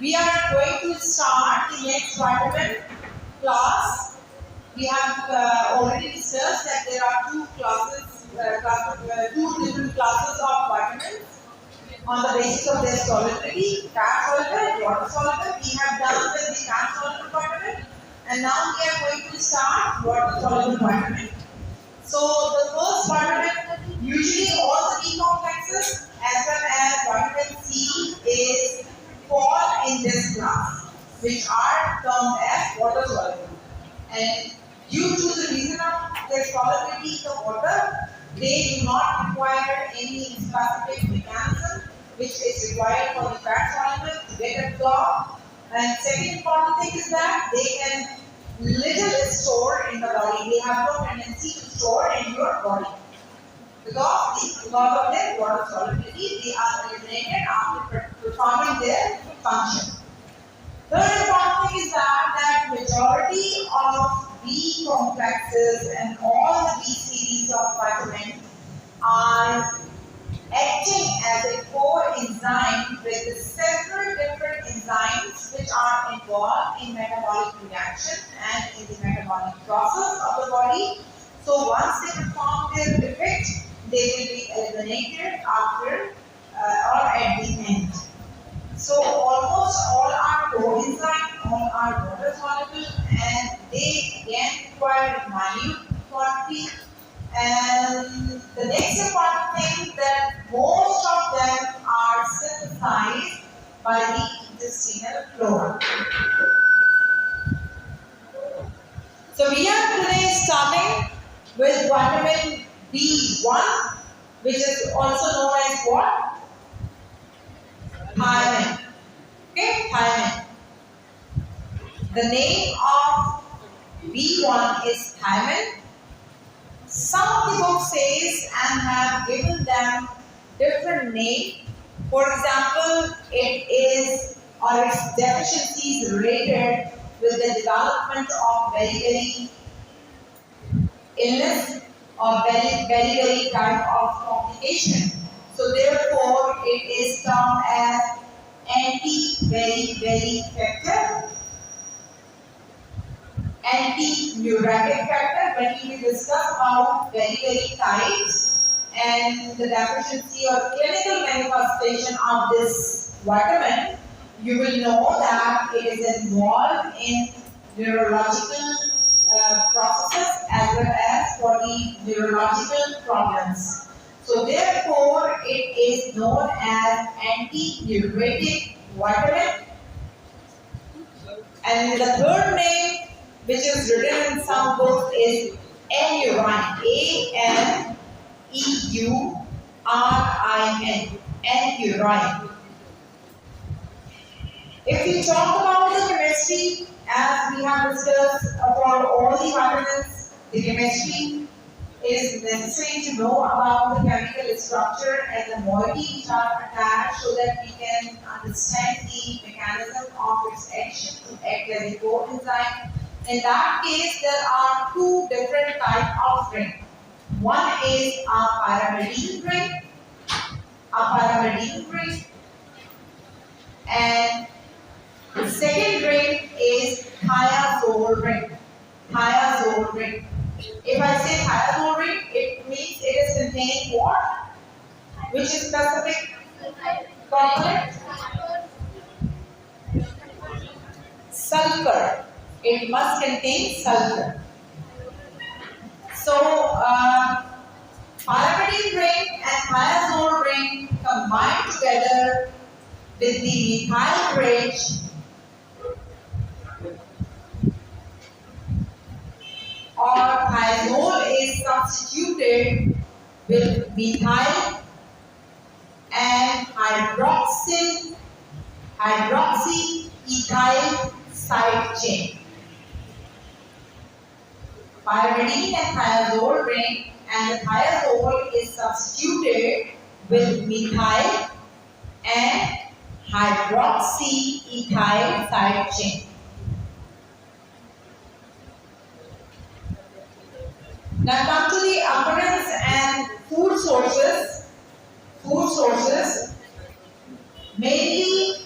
We are going to start the next vitamin class. We have already discussed that there are two different classes of vitamins on the basis of their solubility, fat soluble and water soluble. We have done with the fat soluble vitamin, and now we are going to start water soluble vitamin. So the first vitamin, usually all the B complexes as well as vitamin C is fall in this class, which are termed as water soluble. And due to the reason of their solubility in the water, they do not require any specific mechanism which is required for the fat soluble to get absorbed. And second important thing is that they can little store in the body. They have no tendency to store in your body. Because of their water solubility, they are eliminated after performing their function. Third important thing is that majority of B complexes and all the B series of vitamins are acting as a coenzyme with several different enzymes which are involved in metabolic reaction and in the metabolic process of the body. So once they perform their effect, they will be eliminated after or at the end. So almost all are coenzyme, all are water soluble, and they again require minute quantity. And the next important thing is that most of them are synthesized by the intestinal flora. So we are today starting with vitamin B1, which is also known as what? Thiamin. Okay, thiamin. The name of B1 is thiamin. Some of the books says and have given them different name. For example, it is or its deficiency is related with the development of very illness or very type of complication. So therefore, it is termed as antiberiberi factor, antineuratic factor. When we discuss about very types and the deficiency or clinical manifestation of this vitamin, you will know that it is involved in neurological processes as well as for the neurological problems. So therefore, it is known as antineuratic vitamin. And the third name, which is written in some books, is anurine. A-N-E-U-R-I-N. Anurine. If we talk about the chemistry, as we have discussed for all the vitamins, the chemistry is necessary to know about the chemical structure and the moiety which are attached so that we can understand the mechanism of its action to act as a coenzyme. In that case, there are two different types of ring. One is a pyrimidine ring, and the second ring is thiazole ring. If I say thiazole ring, it means it is containing what? Which is specific component? Sulfur. It must contain sulfur. So, pyrimidine ring and thiazole ring combine together with the methyl bridge or thiazole is substituted with methyl and hydroxyethyl side chain. Pyrimidine and thiazole ring, and the thiazole is substituted with methyl and hydroxyethyl side chain. Now come to the occurrence and food sources. Mainly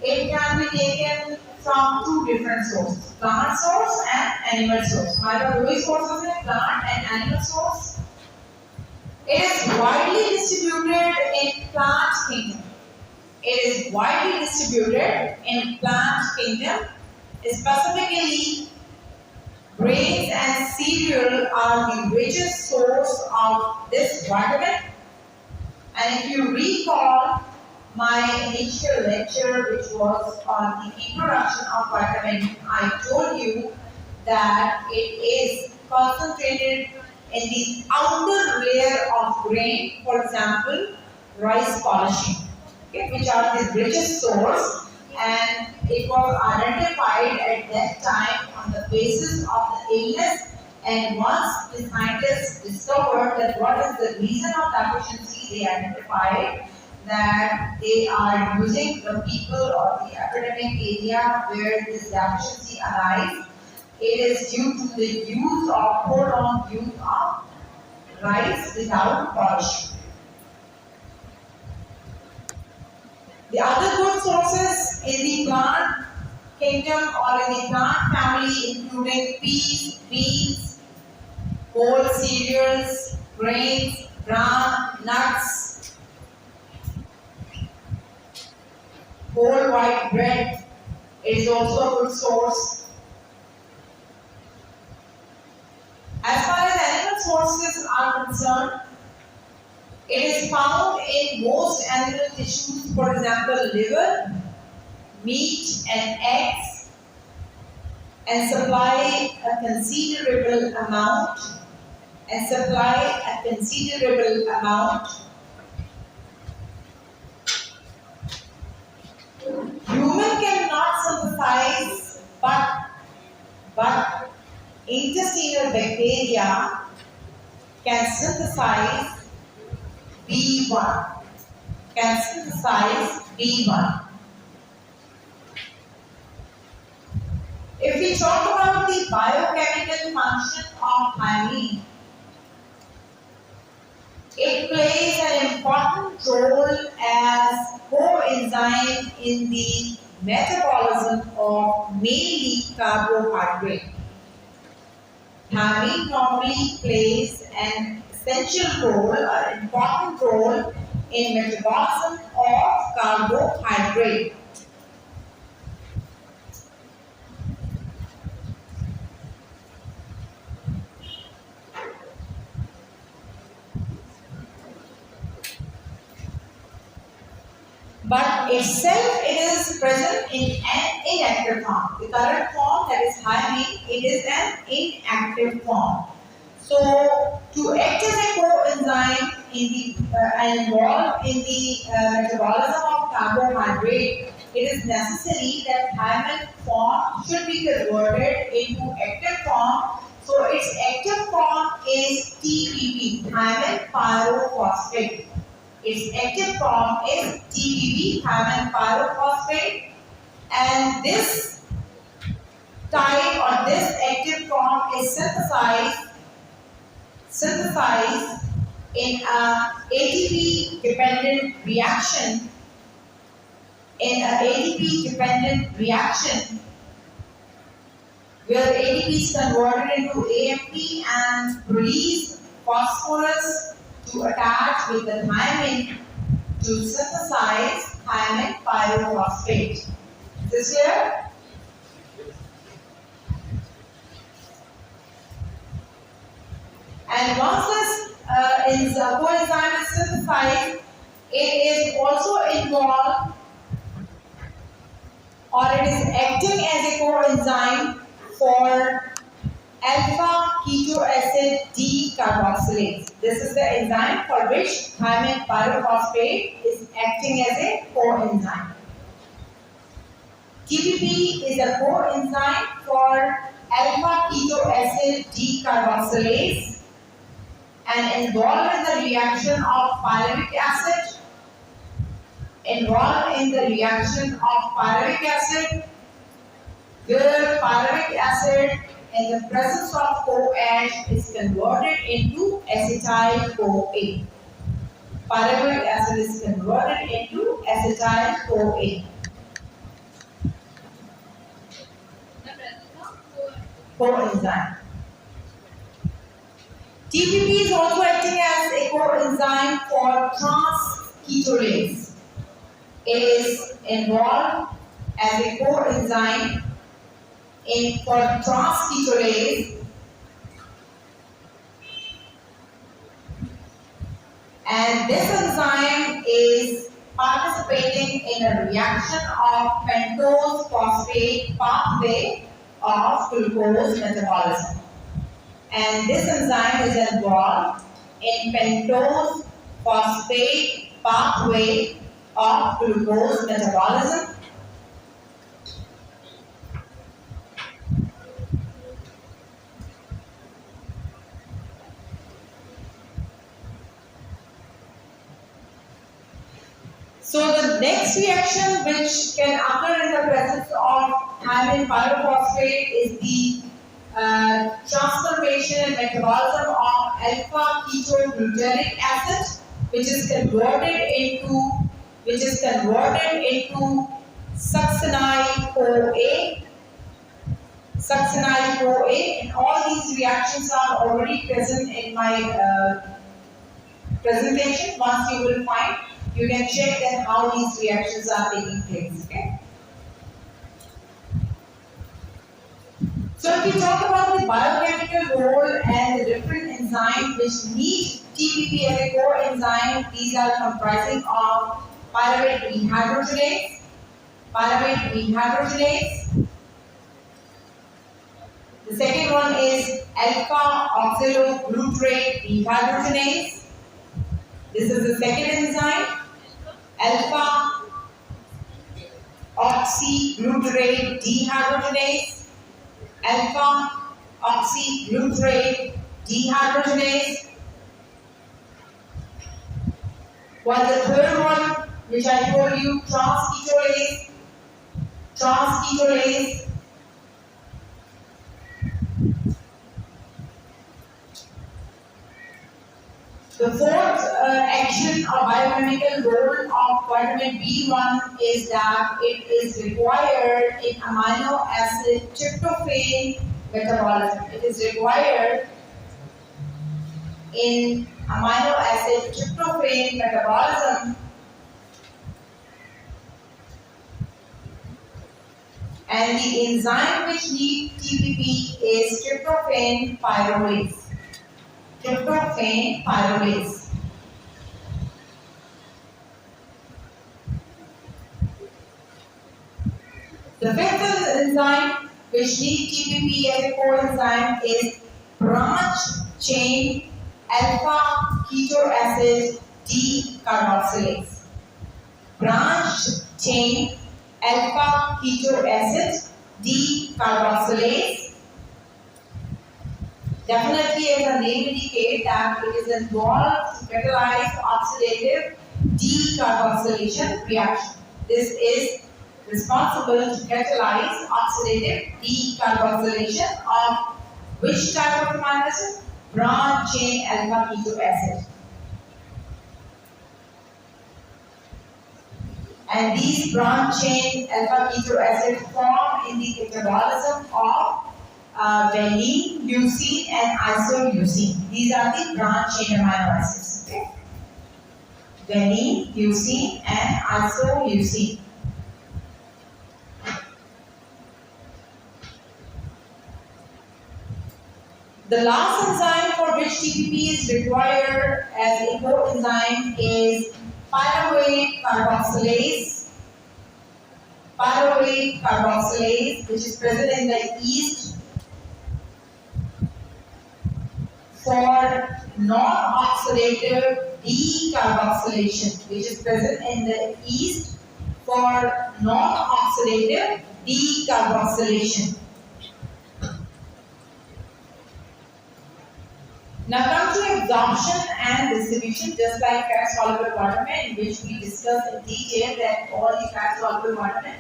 It can be taken from two different sources, plant source and animal source. हमारे दो ही sources हैं, plant and animal source. It is widely distributed in plant kingdom. It is widely distributed in plant kingdom. Specifically, grains and cereal are the richest source of this vitamin. And if you recall my initial lecture, which was on the introduction of vitamin, I told you that it is concentrated in the outer layer of grain, for example, rice polishing, okay, which are the richest source, and it was identified at that time on the basis of the illness. And once the scientists discovered that what is the reason of deficiency, they identified that they are using the people or the epidemic area where this deficiency arises. It is due to the use or prolonged use of rice without polish. The other good sources in the plant kingdom or in the plant family, including peas, beans, whole cereals, grains, bran, nuts, whole white bread, is also a good source. As far as animal sources are concerned, it is found in most animal tissues, for example, liver, meat and eggs, and supply a considerable amount. Human cannot synthesize, but intestinal bacteria can synthesize B1. If we talk about the biochemical function of thiamine, it plays an important role as coenzyme in the metabolism of mainly carbohydrate. Thiamine normally plays an essential role, an important role in metabolism of carbohydrate. But itself, it is present in an inactive form. The current form, that is thiamine, it is an inactive form. So, to act as a coenzyme and involved in the metabolism of carbohydrate, it is necessary that thiamine form should be converted into active form. So, its active form is TPP, thiamine pyrophosphate. Its active form is TPP, thiamine pyrophosphate, and this type or this active form is synthesized in a ATP dependent reaction. Where ATP is converted into AMP and release phosphorus to attach with the thiamine to synthesize thiamine pyrophosphate. Is this clear? And once this coenzyme is synthesized, it is also involved or it is acting as a coenzyme for alpha keto acid decarboxylase. This is the enzyme for which thiamine pyrophosphate is acting as a coenzyme. TPP is a coenzyme for alpha keto acid decarboxylase and involved in the reaction of pyruvic acid. Where pyruvic acid in the presence of CoH is converted into acetyl-CoA. Pyruvic acid is converted into acetyl-CoA. coenzyme. TPP is also acting as a coenzyme for transketolase. It is involved as a coenzyme for transketolase, and this enzyme is participating in a reaction of pentose phosphate pathway of glucose metabolism. And this enzyme is involved in pentose phosphate pathway of glucose metabolism. So the next reaction which can occur in the presence of thiamine pyrophosphate is the transformation and metabolism of alpha-ketoglutarate acid, which is converted into succinyl-CoA. Succinyl-CoA, and all these reactions are already present in my presentation. Once you will find, you can check then how these reactions are taking place. Okay. So if we talk about the biochemical role and the different enzymes which need TPP as a coenzyme, these are comprising of pyruvate dehydrogenase. The second one is alpha oxaloglutarate dehydrogenase. This is the second enzyme, alpha oxyglutarate dehydrogenase. Alpha oxyglutarate dehydrogenase. While the third one, which I told you, transketolase. The fourth action or biochemical role of vitamin B1 is that it is required in amino acid tryptophan metabolism. It is required in amino acid tryptophan metabolism, and the enzyme which needs TPP is tryptophan pyruvase. The fifth enzyme which needs TPP as a coenzyme is branch chain alpha ketoacid decarboxylase. Branch chain alpha ketoacid decarboxylase. Definitely, as the name indicates, that it is involved to catalyze oxidative decarboxylation reaction. This is responsible to catalyze oxidative decarboxylation of which type of amino acid? Branch chain alpha ketoacid. And these branch chain alpha ketoacid form in the metabolism of valine, leucine, and isoleucine. These are the branch chain amino acids. Okay? Valine, leucine, and isoleucine. The last enzyme for which TPP is required as a coenzyme is pyruvate carboxylase. Pyruvate carboxylase, which is present in the yeast for non-oxidative decarboxylation, which is present in the yeast for non-oxidative decarboxylation. Now come to absorption and distribution, just like fat-soluble vitamin, which we discussed in detail that all the fat-soluble vitamin,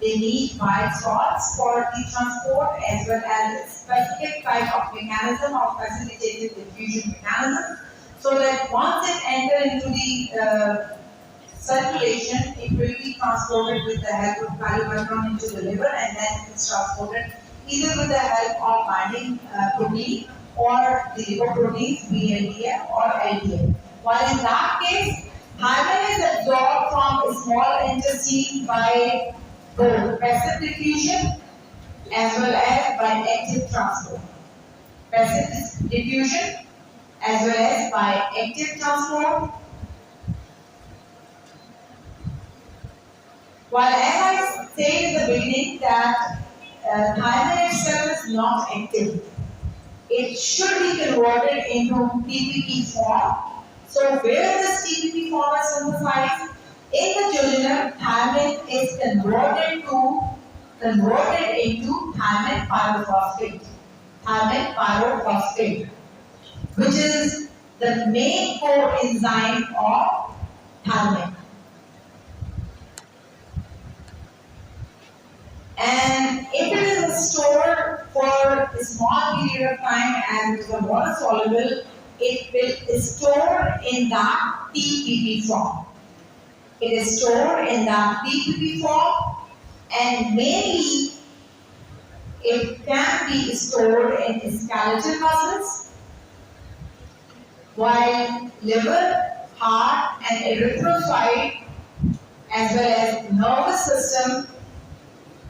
they need bile salts for the transport as well as a specific type of mechanism of facilitated diffusion mechanism, so that once it enters into the circulation, it will be transported with the help of chylomicron into the liver, and then it's transported either with the help of binding protein or the lipoproteins BLDL or LDL. While in that case, thiamine is absorbed from a small intestine by both passive diffusion as well as by active transport. Passive diffusion as well as by active transport. While as I said in the beginning that thiamine itself is not active, it should be converted into TPP form. So where this TPP form is synthesized, in the duodenum, thiamine is converted into thiamine pyrophosphate. Thiamine pyrophosphate, which is the main coenzyme of thiamine. And if it is stored for a small period of time and it is water soluble, it will store in the TPP form. It is stored in the TPP form, and mainly it can be stored in skeletal muscles, while liver, heart, and erythrocyte, as well as nervous system,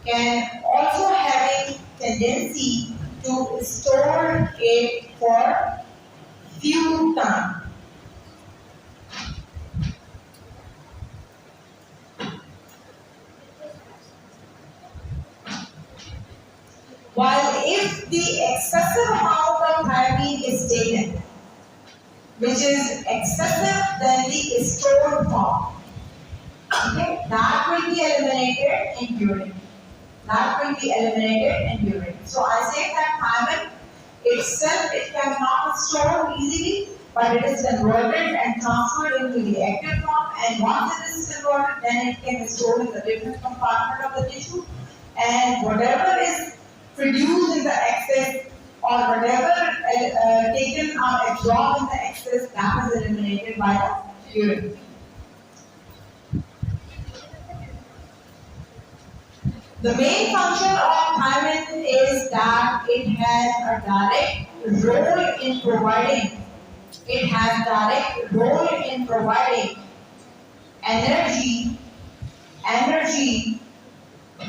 can also have a tendency to store it for few times. While if the excessive amount of thiamine is taken, which is excessive than the stored form, okay, that will be eliminated in urine. That will be eliminated in urine. So I say that thiamine itself, it cannot store easily, but it is converted and transferred into the active form, and once it is converted, then it can be stored in the different compartment of the tissue, and whatever is produced in the excess or whatever taken or absorbed in the excess, that is eliminated by the urine. The main function of thiamine is that it has a direct role in providing. It has direct role in providing energy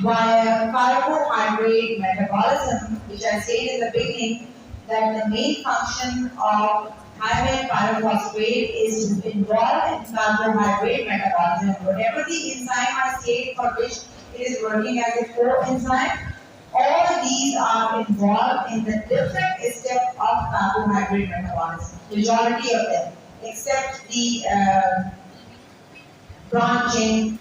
via carbohydrate metabolism, which I said in the beginning that the main function of thiamine pyrophosphate is to involve in carbohydrate metabolism. Whatever the enzyme I said for which it is working as a coenzyme, all these are involved in the different steps of carbohydrate metabolism. Majority of them, except the branching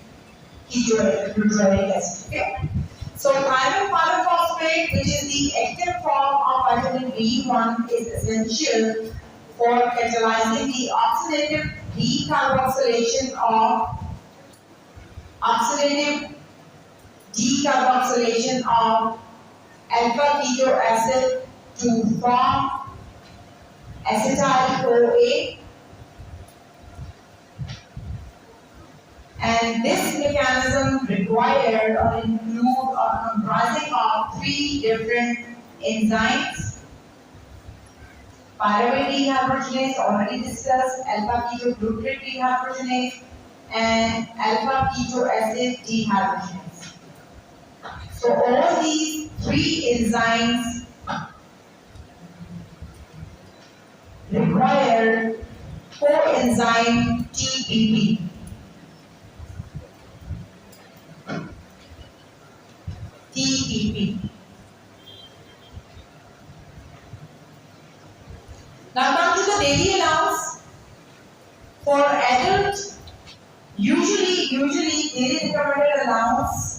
ketoacidic acid. Okay? So thiamine pyrophosphate, which is the active form of vitamin B1, is essential for catalyzing the oxidative decarboxylation of alpha keto acid to form acetyl-CoA, and this mechanism required or include or comprising of three different enzymes: pyruvate dehydrogenase, already discussed, alpha ketoglutarate dehydrogenase, and alpha keto acid dehydrogenase. So all these three enzymes require coenzyme TPP. Now come to the daily allowance. For adults, usually daily recommended allowance.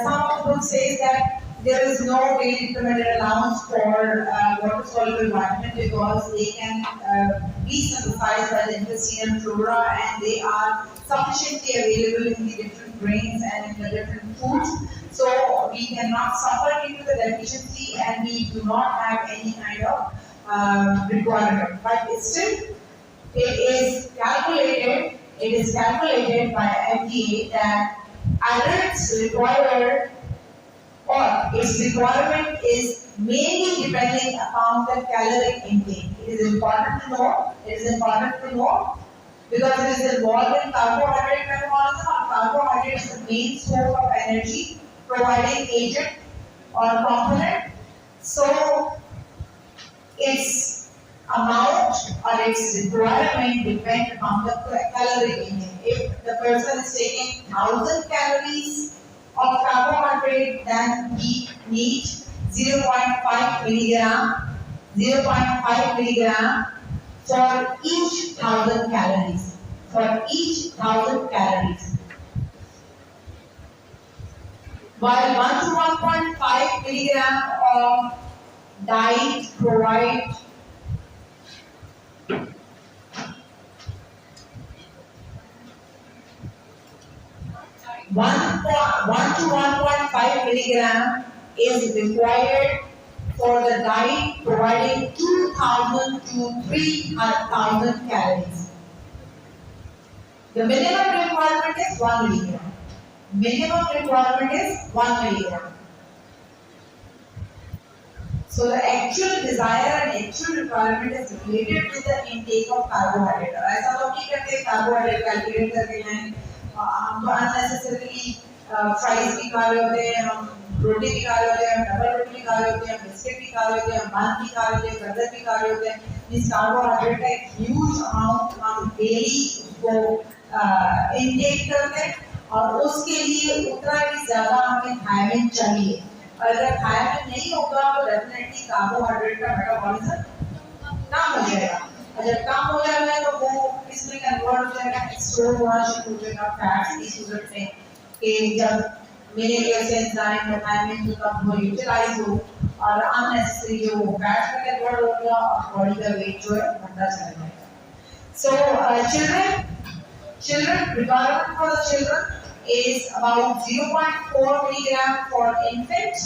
Some of the books say that there is no daily recommended allowance for water-soluble vitamin because they can be synthesized by the intestinal flora and they are sufficiently available in the different grains and in the different foods. So we cannot suffer into the deficiency and we do not have any kind of requirement. But still, it is calculated by FDA that adults require or its requirement is mainly depending upon the caloric intake. It is important to know. Because it is involved in carbohydrate metabolism, and carbohydrate is the main source of energy providing agent or component. So its amount or its requirement depends upon the caloric intake. If the person is taking 1000 calories of carbohydrate, then he needs 0.5 milligram for each 1000 calories. While 1 to 1.5 milligram of diet provide 1 to 1.5 milligram is required for the diet, providing 2000 to 3000 calories. The minimum requirement is 1 milligram. So the actual desire and actual requirement is related to the intake of carbohydrate. ऐसा तो नहीं करते carbohydrate calculate करके हैं, हम तो unnecessarily fries भी खा रहे होते हैं, हम रोटी भी खा रहे होते हैं, डबल रोटी भी खा रहे होते हैं, बिस्किट भी खा रहे होते हैं, बन भी खा रहे होते हैं, गदर भी खा रहे होते हैं. इस कार्बोहाइड्रेट का एक ह्यूज अमाउंट हम डेली को इनटेक करते हैं और उसके लिए उतना ही ज्यादा हमें थायमिन चाहिए. और अगर थायमिन नहीं होगा तो डेफिनेटली कार्बोहाइड्रेट का मेटाबॉलिज्म कम हो जाएगा. और जब कम हो जाएगा तो वो इसमें कन्वर्ट हो जाएगा, स्टोर होना शुरू हो जाएगा फैट्स की सूरत में. कि जब मेरे एंजाइम थायमिन जो कम हो यूटिलाइज हो और अननेसेसरी जो फैट्स में कन्वर्ट हो गया और बॉडी का वेट जो है बढ़ता चला जाएगा. सो children requirement for the children is about 0.4 milligram for infants,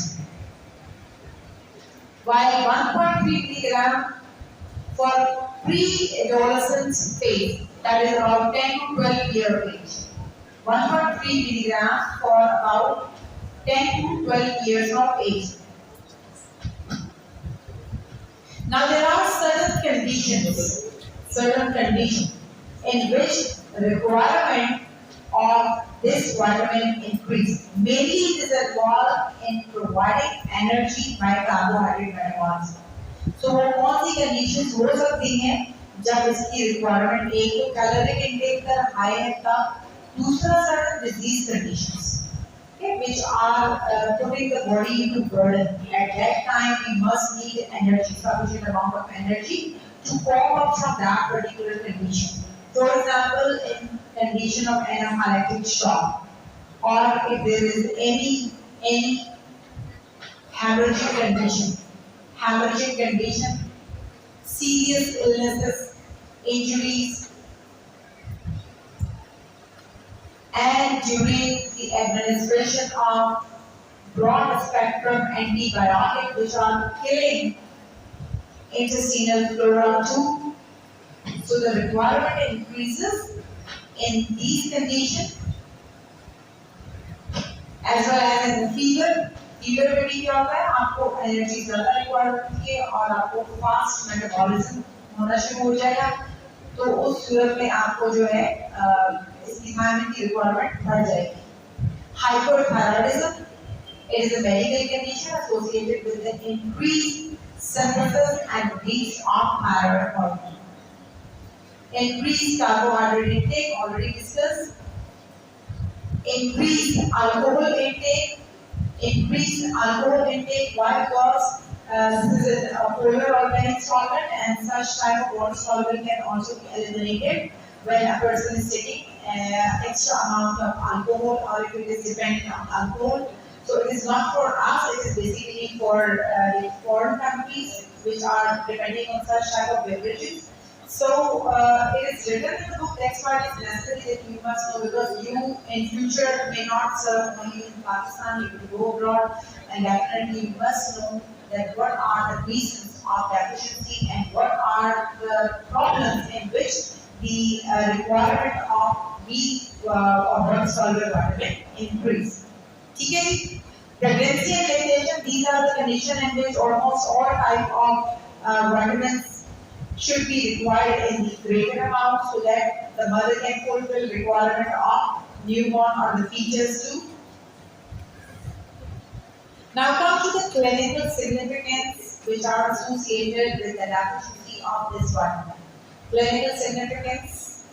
while 1.3 milligram for pre-adolescent phase, that is about 10 to 12 year age. 1.3 milligram for about 10 to 12 years of age. Now there are certain conditions in which the requirement of this vitamin increase. Mainly it is involved in providing energy by carbohydrate metabolism. So वो कौन सी conditions हो सकती हैं जब इसकी requirement एक तो caloric intake का high है तब, दूसरा certain disease conditions, okay, which are putting the body into burden. At that time we must need energy, sufficient amount of energy to cope up from that particular condition. For example, in condition of anaphylactic shock, or if there is any hemorrhagic condition, serious illnesses, injuries, and during the administration of broad spectrum antibiotic which are killing intestinal flora too. So the requirement increases in these conditions as well as in the fever. Fever में भी क्या होता है, आपको energy ज़्यादा require होती है और आपको फास्ट मेटाबॉलिज्म होना शुरू हो जाएगा. तो उस सूरत में आपको जो है इसकी थायमिन की रिक्वायरमेंट बढ़ जाएगी. Hyperthyroidism, it is a medical condition associated with the increased synthesis and release of thyroid hormone. Increased carbohydrate intake, already discussed. Increased alcohol intake. Why? Because this is a polar organic solvent, and such type of water solvent can also be eliminated when a person is taking extra amount of alcohol, or if it is dependent on alcohol. So it is not for us, it is basically for the foreign countries which are depending on such type of beverages. So it is written in the book, that's why it is necessary that you must know, because you in future may not serve only in Pakistan, you will go abroad, and definitely you must know that what are the reasons of deficiency and what are the problems in which the requirement of weak or blood soluble vitamin increase. ठीक है जी? Pregnancy and these are the conditions in which almost all type of vitamins should be required in greater amount so that the mother can fulfill requirement of newborn or the fetus too. Now come to the clinical significance which are associated with the deficiency of this vitamin. Clinical significance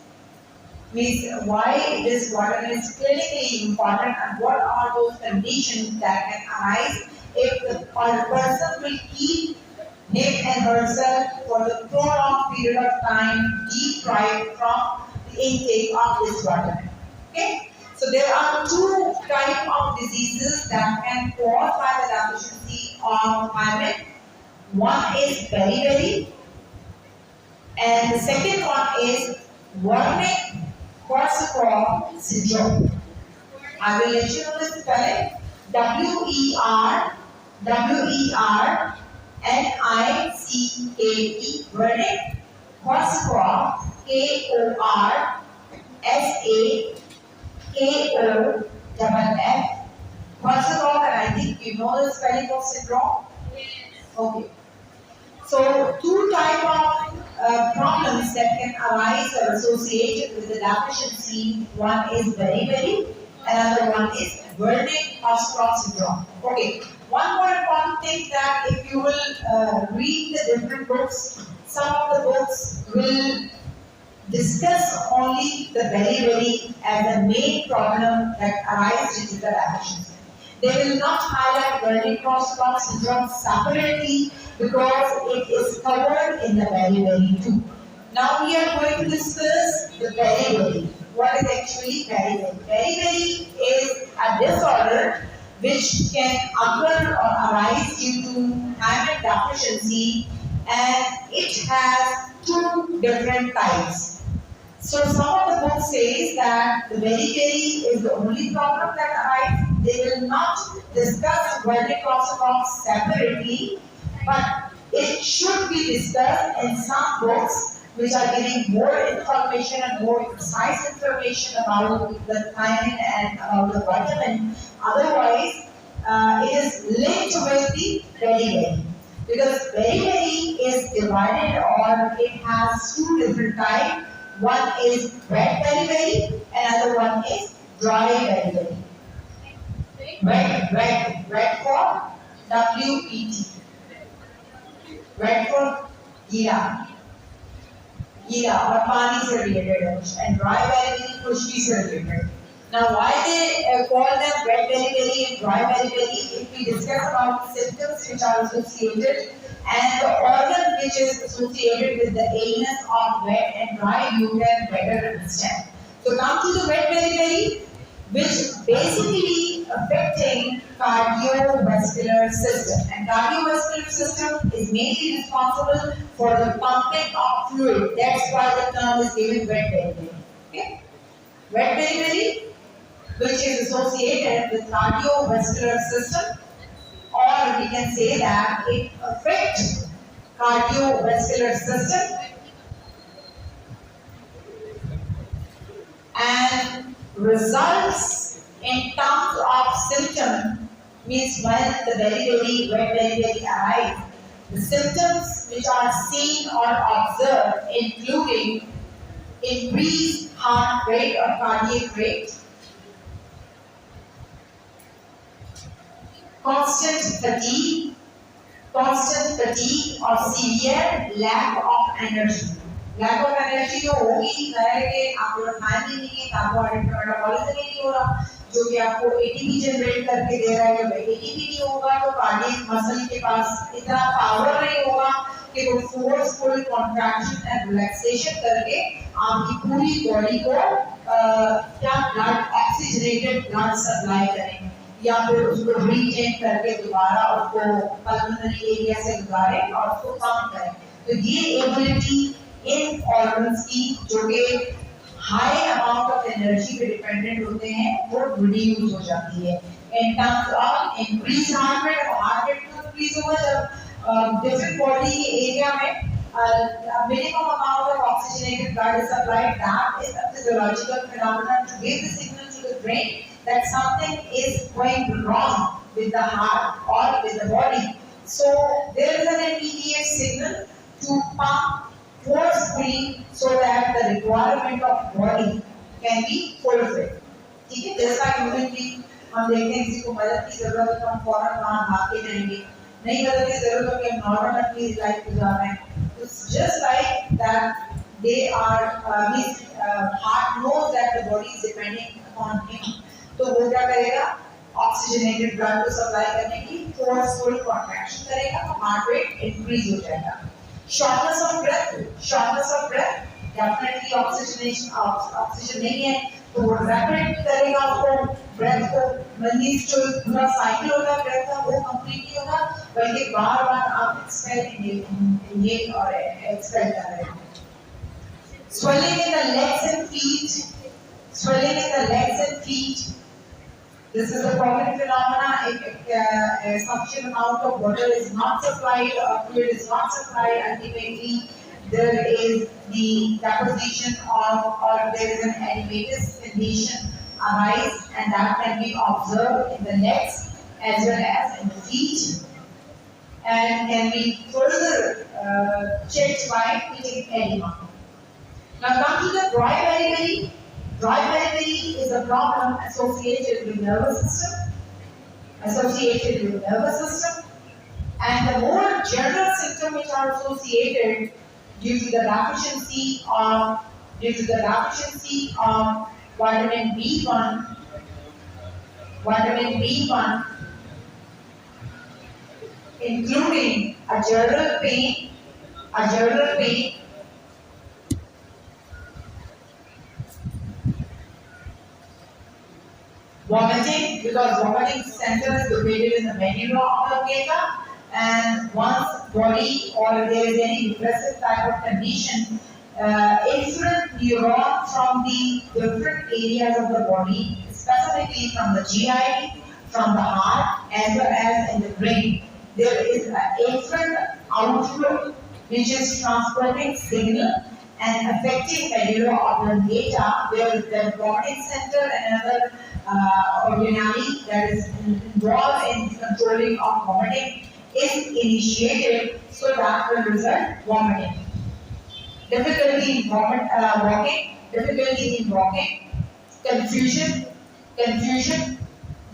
means why this vitamin is clinically important and what are those conditions that can arise if the person will keep him and herself for the prolonged period of time deprived from the intake of this vitamin. Okay? So there are two types of diseases that can cause by the deficiency of thiamine. One is beriberi and the second one is Wernicke-Korsakoff syndrome. I will let you know the spelling. W-E-R-N-I-C-K-E, Wernicke-Korsakoff, K-O-R-S-A-K-O-F-F, Korsakoff, and I think you know the spelling of syndrome? Okay. So, two type of problems that can arise or associated with the deficiency. One is beriberi, another one is Wernicke-Korsakoff syndrome. Okay. One more important thing that if you will read the different books, some of the books will discuss only the beriberi as the main problem that arises due to the deficiency. They will not highlight Wernicke-Korsakoff syndrome separately because it is covered in the beriberi too. Now we are going to discuss the beriberi. What is actually beriberi? Beriberi is a disorder which can occur or arise due to thiamine deficiency, and it has two different types. So some of the books says that the beriberi is the only problem that arises. They will not discuss Wernicke-Korsakoff separately, but it should be discussed in some books which are giving more information and more precise information about the thiamine and about the vitamin. Otherwise, it is linked with the beriberi. Because beriberi is divided or it has two different types. One is wet beriberi, another one is dry beriberi. Wet for W-E-T. Wet for gira or pani se related, and dry beriberi khushki se related. Now why they call them wet beriberi and dry beriberi? If we discuss about the symptoms which are associated and the organ which is associated with the illness of wet and dry, you can better understand. So come to the wet beriberi, which basically affecting cardiovascular system. And cardiovascular system is mainly responsible for the pumping of fluid. That's why the term is given wet beriberi. Okay? Wet beriberi, which is associated with cardiovascular system, or we can say that it affects cardiovascular system and results in terms of symptom, means when the beriberi, wet beriberi arise, the symptoms which are seen or observed including increased heart rate or cardiac rate, constant fatigue or severe lack of energy. Lack of energy तो होगी, जाहिर है कि आप लोग खाएं भी नहीं, कार्बोहाइड्रेट का मेटाबॉलिज्म ही नहीं हो रहा, जो कि आपको एटीपी जनरेट करके दे रहा है. जब एटीपी नहीं होगा तो कार्डियक मसल के पास इतना पावर नहीं होगा कि वो फोर्सफुल कॉन्ट्रैक्शन एंड रिलैक्सेशन करके आपकी पूरी बॉडी को क्या ब्लड ऑक्सीजनेटेड ब्लड सप्लाई करेंगे या फिर उसको रीचेंज करके दोबारा उसको पल्मोनरी एरिया से गुजारें और उसको पंप करें. तो ये एबिलिटी इन ऑर्गन्स की जो कि हाई अमाउंट ऑफ एनर्जी पे डिपेंडेंट होते हैं वो रिड्यूस हो जाती है. In terms of increase heart rate increase होगा जब डिफरेंट बॉडी के एरिया में minimum amount of oxygenated blood is supplied. That is a physiological phenomenon to give the signal to the brain that something is going wrong with the heart or involved with the body. So there is an immediate signal to pump forcefully so that the requirement of body can be fulfilled. ठीक है, जैसा humanly हम देखते हैं किसी को मदद की जरूरत है तो हम फौरन वहाँ भाग के जाएंगे, नहीं मदद की जरूरत है कि हम नॉर्मल अपनी लाइफ गुजार रहे हैं. It's just like that they are his heart knows that the body is depending upon him. तो वो क्या करेगा, ऑक्सीजनेटेड ब्लड को सप्लाई करने की फोर्सफुल कॉन्ट्रैक्शन करेगा तो हार्ट रेट इंक्रीज हो जाएगा. Shortness of breath definitely oxygen नहीं है तो वो रैपिड करेगा उसको, ब्रेथ को मींस जो पूरा साइकिल होगा ब्रेथ का वो कंप्लीट नहीं होगा बल्कि बार-बार आप एक्सपेल ये और एक्सपेल कर रहे हैं. Swelling in the legs and feet. This is a common phenomena. If sufficient amount of water is not supplied or fluid is not supplied, ultimately there is the deposition or there is an edematous condition arise, and that can be observed in the legs as well as in the feet, and can be further checked by eating edema. Now come to the dry beriberi. Dry beriberi is a problem associated with nervous system, and the more general symptoms which are associated due to the deficiency of vitamin B1, including a general pain, vomiting, because vomiting center is located in the medulla oblongata, and once body or there is any depressive type of condition, influent neurons from the different areas of the body, specifically from the GI, from the heart, as well as in the brain. There is an influent outflow which is transporting signal and affecting medulla oblongata, where the vomiting center and another organelle that is involved in controlling of vomiting is initiated, so that will result vomiting. Difficulty in walking, confusion,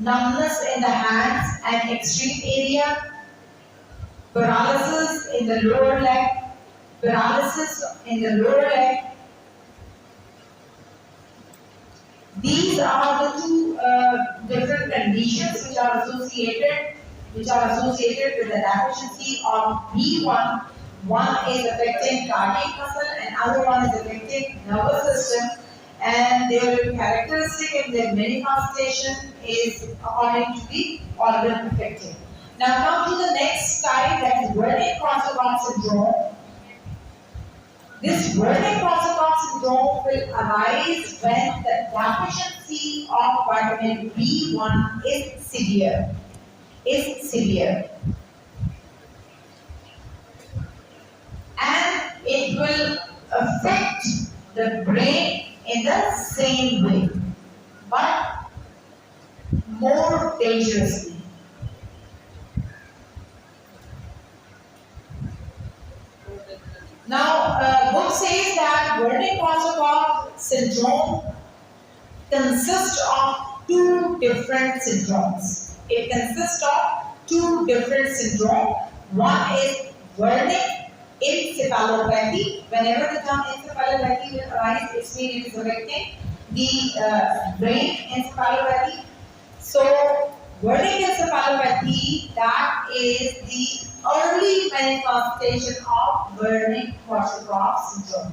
numbness in the hands and extreme area, paralysis in the lower leg. These are the two different conditions which are associated with the deficiency of B1. One is affecting cardiac muscle and other one is affecting nervous system, and their characteristic and their manifestation is according to the organ affected. Now come to the next type, that is Wernicke-Korsakoff syndrome. This Wernicke-Korsakoff syndrome will arise when the deficiency of vitamin B1 is severe. And it will affect the brain in the same way, but more dangerously. Now, book says that Wernicke-Korsakoff syndrome consists of two different syndromes. It consists of two different syndromes. One is Wernicke-encephalopathy. Whenever the term encephalopathy will arise, it means it is affecting the brain encephalopathy. So, Wernicke-encephalopathy, that is the early manifestation of Wernicke-Korsakoff syndrome.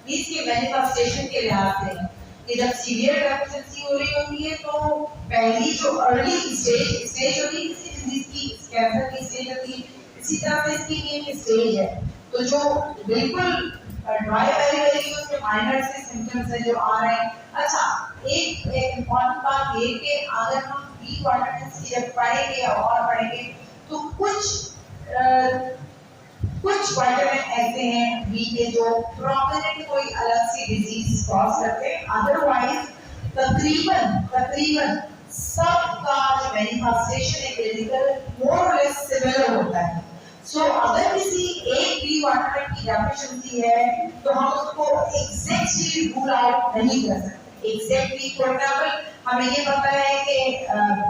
इसकी manifestation के लिहाज से कि जब severe deficiency हो रही होती है तो पहली जो early stage होती है किसी disease की, कैंसर की stage होती है, इसी तरह से इसकी main stage है. तो जो बिल्कुल dry beriberi उसके minor से symptoms हैं जो आ रहे हैं. अच्छा, एक important बात ये कि अगर हम B vitamins की जब पढ़ेंगे तो कुछ विटामिन ऐसे हैं बी के जो प्रोमिनेंट कोई अलग सी डिजीज कॉज करते हैं, अदरवाइज तकरीबन सबका जो मैनिफेस्टेशन है क्लिनिकल मोर और लेस सो अगर किसी एक बी वाटर की डेफिशिएंसी है तो हम उसको एग्जैक्टली रूल आउट नहीं कर सकते। एग्जैक्टली फॉर एग्जांपल हमें ये पता है कि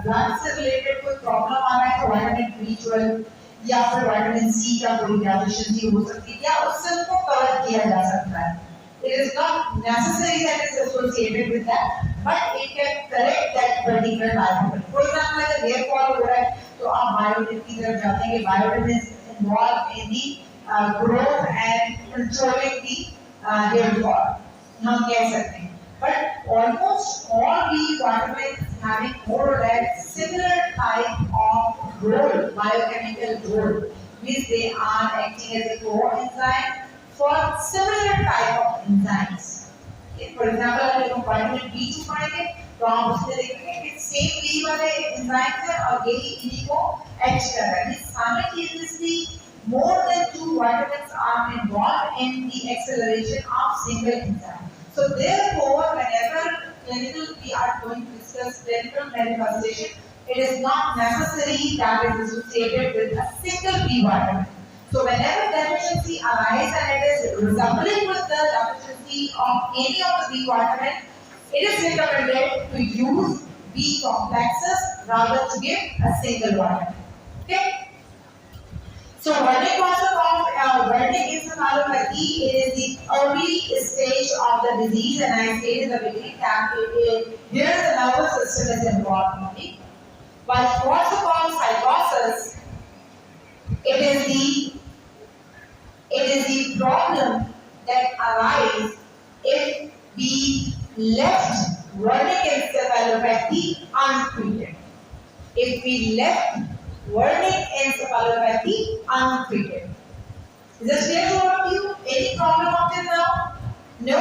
ब्लड से रिलेटेड कोई प्रॉब्लम आ रहा है तो विटामिन B12 या फिर विटामिन C का कोई डेफिशिएंसी हो सकती है, या उससे उसको कवर किया जा सकता है। It is not necessary that it is associated with that, but it can correct that particular parameter. For example, अगर hair fall हो रहा है तो आप बायोटिन की तरफ जाते हैं कि biotin is involved in the growth and controlling the hair fall. हम कह सकते हैं, but almost all these vitamins having more or less similar type of role, biochemical role, means they are acting as a coenzyme for similar type of enzymes. For example, अगर हम vitamin B2 पढ़ेंगे तो आप उसमें देखेंगे कि same B वाले enzymes हैं और यही इन्हीं को act कर रहा है। Simultaneously, more than 2 vitamins are involved in the acceleration of single enzyme. So therefore, whenever we are going to discuss clinical manifestation, it is not necessary that it is associated with a single B vitamin. So whenever deficiency arises and it is resembling with the deficiency of any of the B vitamin, it is recommended to use B complexes rather to give a single vitamin. Okay? So Wernicke-Korsakoff, Wernicke-Encephalopathy is the early stage of the disease, and I said in the beginning that here the nervous system is involved only. While Korsakoff psychosis, it is the problem that arises if we left Wernicke-encephalopathy untreated. If we left Wernicke-encephalopathy untreated. Is this clear to all of you? Any problem up till now? No?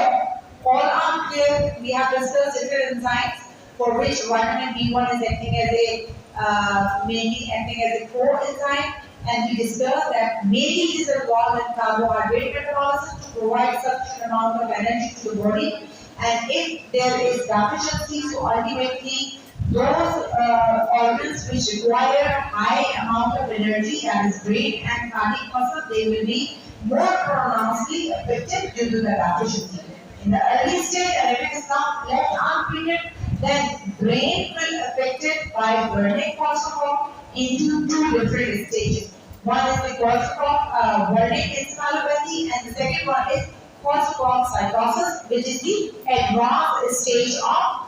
All are clear. We have discussed different enzymes for which vitamin B1 is acting as a mainly acting as a coenzyme. And we discussed that mainly it is involved in carbohydrate metabolism to provide sufficient amount of energy to the body. And if there is deficiency, so ultimately those organs which require high amount of energy, that is brain and cardiac muscle, they will be more pronouncedly affected due to the deficiency. In the early stage, and if it is not left untreated, then brain will be affected by Wernicke-Korsakoff into 2 different stages. One is the Korsakoff Wernicke-encephalopathy, and the second one is Korsakoff psychosis, which is the advanced stage of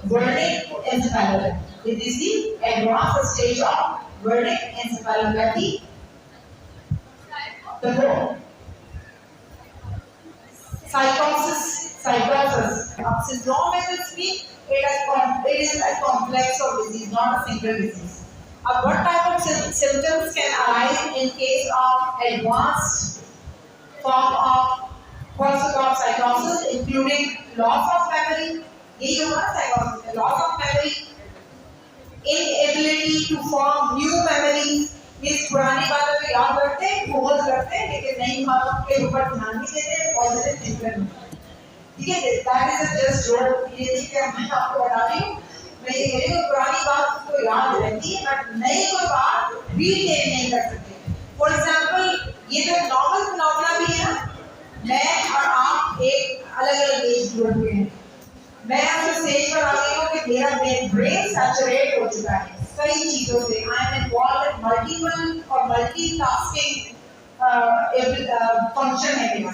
Wernicke-encephalopathy. It is the advanced stage of Wernicke-encephalopathy. The whole psychosis. Syndrome is speak. It is a complex of disease, not a single disease. What type of symptoms can arise in case of advanced form of Korsakoff psychosis, including loss of memory, loss of memory, inability to form new memories, means पुरानी बातों को याद रखते हैं, भूल करते हैं, लेकिन नई बातों के ऊपर ध्यान नहीं देते, पॉजिटिव थिंकर ठीक है, that is a just joke. ये देखिए मैं आपको बता रही हूँ, मैं ये कह रही हूँ पुरानी बात उसको याद रहती है, बट नई कोई बात रिटेन नहीं कर सकते. फॉर एग्जाम्पल ये जो नॉर्मल फिनोमेना भी है ना, मैं और आप एक अलग अलग एज ग्रुप के हैं. मैं आपको स्टेज पर आ गई हूँ कि मेरा ब्रेन सैचुरेट हो चुका है कई चीजों से. I am involve in multiple और मल्टीटास्किंग फंक्शन है मेरा.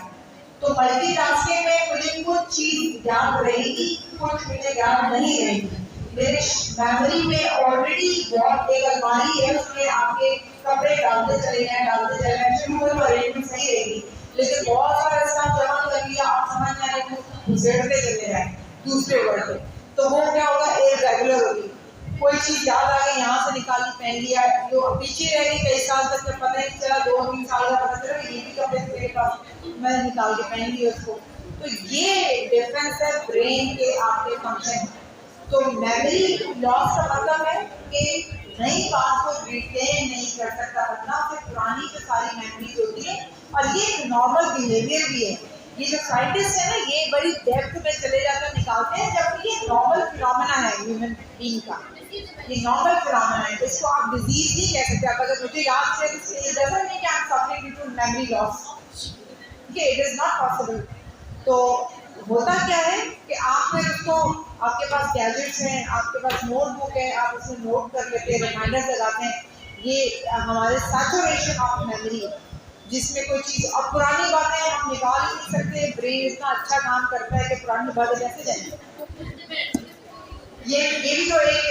तो मल्टीटास्किंग में मुझे कुछ चीज याद रहेगी, कुछ मुझे याद नहीं रहेगी. मेरे मेमोरी में ऑलरेडी बहुत एक अलमारी है, उसमें आपके कपड़े डालते चले गए शुरू में तो अरेंजमेंट सही रहेगी, लेकिन बहुत सारा स्टाफ जमा कर लिया, आप समझ में आने को घुसेड़ते चले जाए दूसरे वर्ड पे, तो वो क्या होगा, एक रेगुलर होगी. कोई चीज याद आ गई, यहाँ से निकाली पहन लिया, जो पीछे रह गई कई साल तक जब पता नहीं चला, 2-3 साल का पता चला ये भी कपड़े मेरे पास, मैं निकाल के पहन लिया उसको. तो ये डिफरेंस है ब्रेन के आपके फंक्शन. तो मेमोरी लॉस का मतलब है कि नई बात को रिटेन नहीं कर सकता बंदा, फिर पुरानी जो सारी मेमोरीज होती है. और ये नॉर्मल बिहेवियर भी है. ये जो साइंटिस्ट है ना, ये बड़ी डेप्थ में चले जाकर निकालते हैं, जबकि ये नॉर्मल फिनोमेना है ह्यूमन बीइंग का. ये नॉर्मल फिनोमेना है, इसको आप डिजीज नहीं कह सकते. आप अगर मुझे याद है, डजंट मीन कि memory loss. Okay, it is not possible. तो होता क्या है कि आप फिर उसको, आपके पास गैजेट्स हैं, आपके पास नोटबुक है, आप उसमें नोट कर लेते हैं, रिमाइंडर्स लगाते हैं। ये हमारे सैचुरेशन ऑफ मेमोरी है, जिसमें कोई चीज़, अब पुरानी बातें हम निकाल ही नहीं सकते। ब्रेन इतना अच्छा काम करता है कि पुरानी बातें कैसे जाएंगी। ये भी तो एक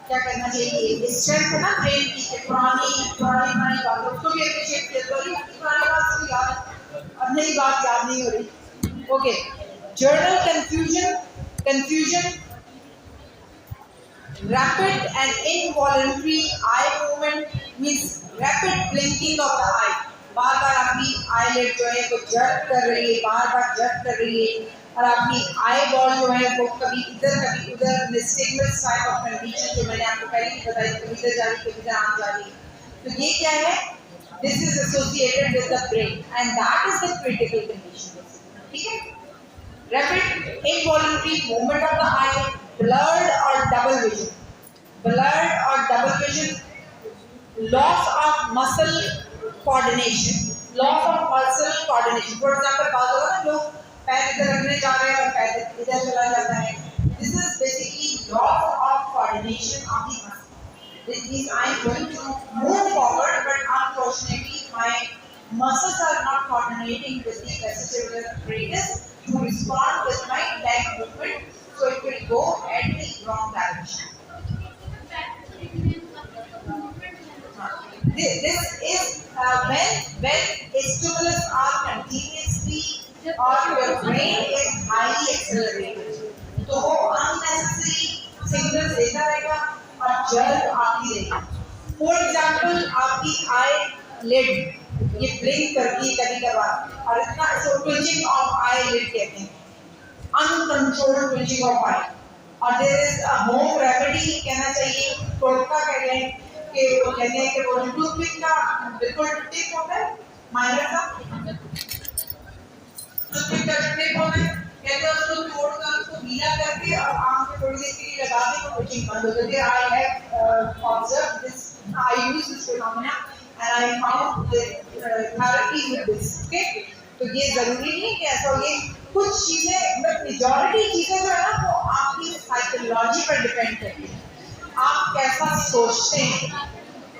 क्या करना चाहिए, स्ट्रेंथ है ना ब्रेन की, कि पुरानी बातों को भी अप्रिशिएट किया। तो पुरानी बात को याद, और नई बात याद नहीं हो रही। Okay, journal confusion, rapid and involuntary eye movement means rapid blinking of the eye. बार बार आपकी आईलिड जो है वो जर्क कर रही है, बार बार जर्क कर रही है, और आपकी आई बॉल जो है वो कभी इधर कभी उधर, निस्टिग्मस टाइप ऑफ कंडीशन जो मैंने आपको पहले ही बताई, कभी इधर जा रही कभी इधर आ जा रही। तो ये क्या है, this is associated with the brain and that is the critical condition. ठीक है, rapid involuntary movement of the eye, blurred और double vision, loss of muscle coordination. For example, बात होगा ना, लोग पैर इधर रखने जा रहे हैं और पैर इधर चला जाता है। This is basically loss of coordination of the muscle. This means I am going to move forward, but unfortunately my muscles are not coordinating with the vestibular apparatus to respond with my leg movement, so it will go at the wrong direction. This is when stimulus are continuously or your brain is highly accelerated, तो वो unnecessary signals देता रहेगा और जल्द आती रहेगी। For example, आपकी आई lid ये ब्लिंक करती है कभी कभार, और इतना इसको ट्विचिंग ऑफ आई लिड कहते हैं, अनकंट्रोल्ड ट्विचिंग ऑफ आई। और there is a home remedy कहना चाहिए, टोटका कह रहे हैं, कि वो कहते हैं कि वो टूथपिक का बिल्कुल टिप होता है, माइनर का टूथपिक का टिप होता है, कहते हैं उसको तोड़कर उसको गीला करके और आंख में थोड़ी देर के लिए लगा दें तो ट्विचिंग बंद हो जाती है। I have observed this, I use this phenomena and I found the therapy with this. Okay, तो ये जरूरी नहीं कि ऐसा हो। ये कुछ चीजें, बट मेजॉरिटी चीजें जो है ना वो आपकी साइकोलॉजी पर डिपेंड करती है, आप कैसा सोचते हैं।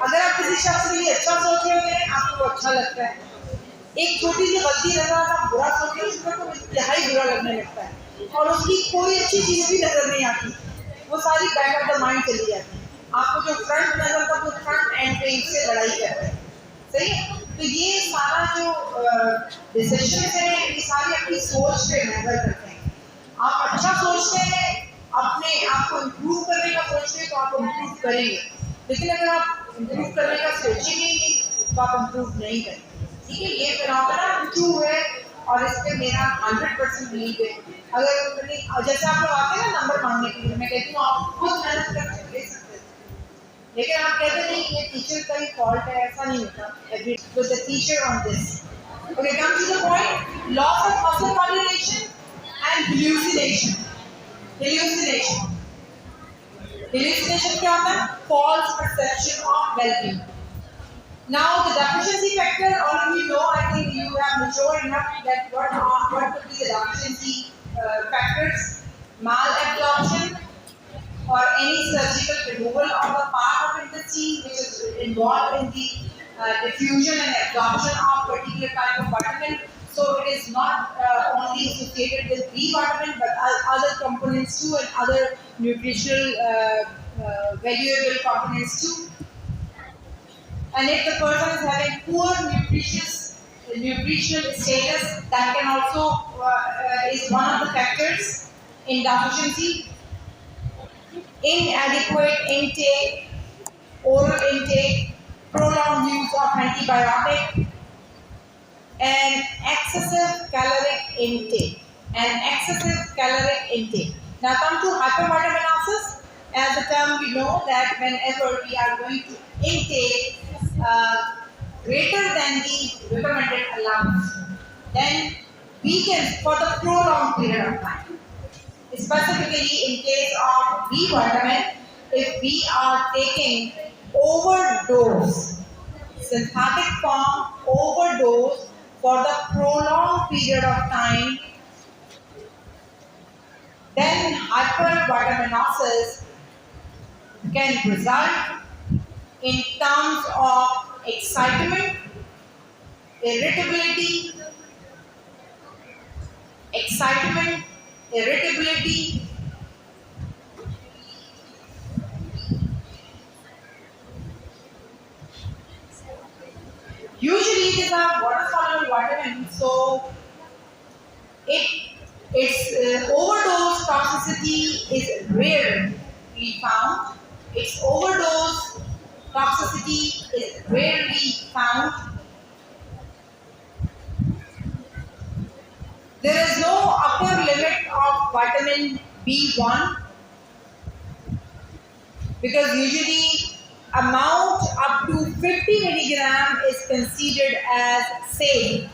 अगर आप किसी शख्स के लिए अच्छा सोच रहे होते हैं, आपको अच्छा लगता है। एक छोटी सी गलती नजर आप बुरा सोच रहे हैं, उसको तो इंतहाई बुरा लगने लगता है, और उसकी कोई अच्छी चीज भी नजर नहीं आती, वो सारी बैक ऑफ द माइंड चली जाती है। आपको जो फ्रंट नजर था वो फ्रंट एंड पे से लड़ाई करता है। सही है, तो ये सारा जो डिसीजन है ये सारी अपनी सोच पे निर्भर करते हैं। आप अच्छा सोचते हैं, अपने आप को इम्प्रूव करने का सोचते हैं, तो आप इम्प्रूव करेंगे। लेकिन अगर आप इम्प्रूव करने का सोचेंगे नहीं तो आप इम्प्रूव नहीं करेंगे। ठीक है, ये फिनोमेना ट्रू है और इस पे मेरा 100% बिलीव है। अगर जैसे आप लोग आते हैं ना नंबर मांगने के लिए, मैं कहती हूँ आप खुद मेहनत करके ले सकते हैं, लेकिन आप कहते नहीं ये टीचर का ही फॉल्ट है, ऐसा नहीं होता। Agree with the teacher on this. Okay, come to the point, loss of muscle coordination and Hallucination क्या होता है? False perception of well-being. Now the deficiency factor, all of you know, I think you have matured enough that what could be the deficiency factors. Malabsorption or any surgical removal of the part of intestine which is involved in the diffusion and absorption of particular type of vitamin. So it is not only associated with B vitamin but other components too, and other nutritional valuable components too. And if the person is having poor nutritional status, that can also is one of the factors in deficiency. Inadequate intake, oral intake, prolonged use of antibiotic, and excessive caloric intake. Now come to hypervitaminosis. As the term we know that whenever we are going to intake greater than the recommended allowance, then we can, for the prolonged period of time, specifically in case of B vitamin, if we are taking overdose, synthetic form overdose for the prolonged period of time, then hypervitaminosis can result in terms of excitement, irritability, Usually it is a water-soluble vitamin, so its overdose toxicity is rarely found. There is no upper limit of vitamin B1 because usually amount up to 50 milligram is considered as safe.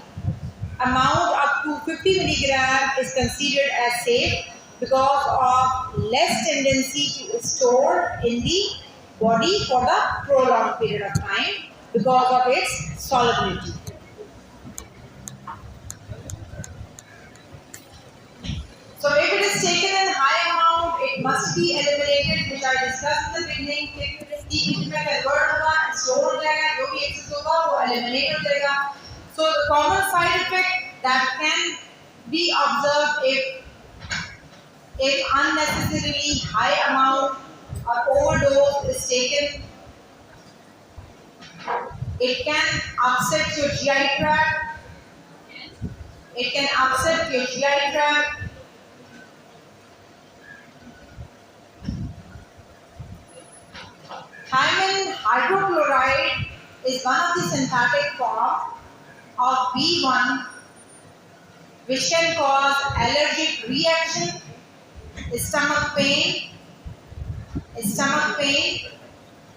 Because of less tendency to store in the body for the prolonged period of time because of its solubility. So if it is taken in high amount, it must be eliminated, which I discussed in the beginning. So the common side effect that can be observed if unnecessarily high amount or overdose is taken, it can upset your GI tract. Thiamin hydrochloride is one of the synthetic forms of B1 which can cause allergic reaction, stomach pain,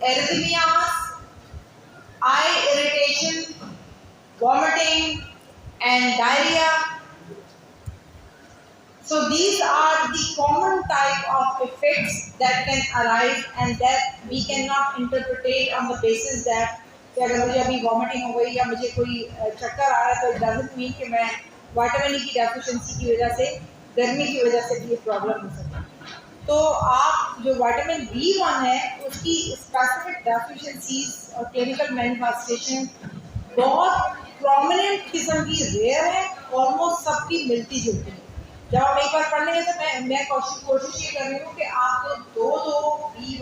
erythemas, eye irritation, vomiting, and diarrhea. So these are the common type of effects that can arise, and that we cannot interpret on the basis that कि अगर मुझे अभी vomiting हो गई या मुझे कोई चक्कर आ रहा है तो इट डजंट मीन कि मैं विटामिन ई की डेफिशिएंसी की वजह से, गर्मी की वजह से भी ये प्रॉब्लम हो सकती है। तो आप जो विटामिन B1 है उसकी स्पेसिफिक डेफिशिएंसीज और क्लिनिकल मैनिफेस्टेशन बहुत प्रोमिनेंट किस्म की रेयर है, ऑलमोस्ट सबकी मिलती जुलती है। जब आप एक बार पढ़ लेंगे तो मैं कोशिश ये कर रही हूँ कि आप दो B